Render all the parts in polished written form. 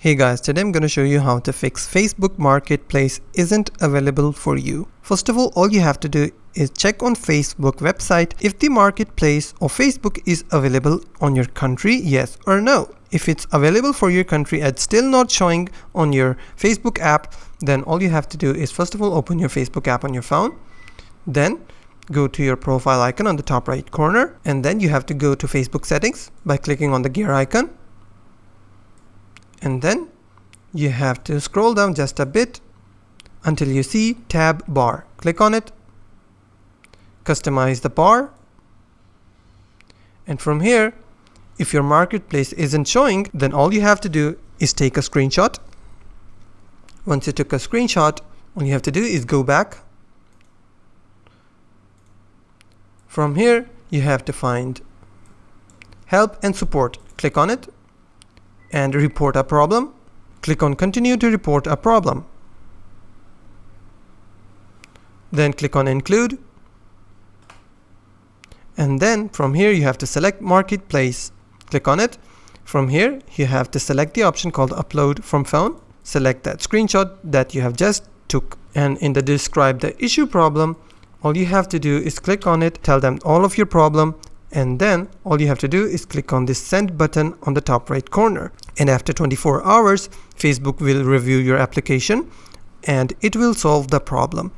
Hey guys, today I'm going to show you how to fix Facebook Marketplace isn't available for you. First of all you have to do is check on Facebook website if the marketplace or Facebook is available on your country, yes or no. If it's available for your country and still not showing on your Facebook app, then all you have to do is first of all open your Facebook app on your phone. Then go to your profile icon on the top right corner, and then you have to go to Facebook settings by clicking on the gear icon. And then you have to scroll down just a bit until you see tab bar. Click on it, customize the bar, and from here, if your marketplace isn't showing, then all you have to do is take a screenshot. Once you took a screenshot, all you have to do is go back. From here, you have to find help and support. Click on it and report a problem. Click on continue to report a problem. Then click on include. And then from here you have to select marketplace. Click on it. From here you have to select the option called upload from phone. Select that screenshot that you have just took. And in the describe the issue problem, all you have to do is click on it, tell them all of your problem, and then all you have to do is click on this send button on the top right corner. And after 24 hours, Facebook will review your application and it will solve the problem.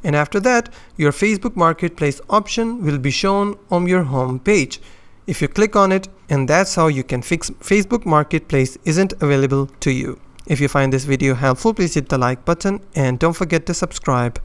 And after that, your Facebook Marketplace option will be shown on your home page. If you click on it, and that's how you can fix Facebook Marketplace isn't available to you. If you find this video helpful, please hit the like button and don't forget to subscribe.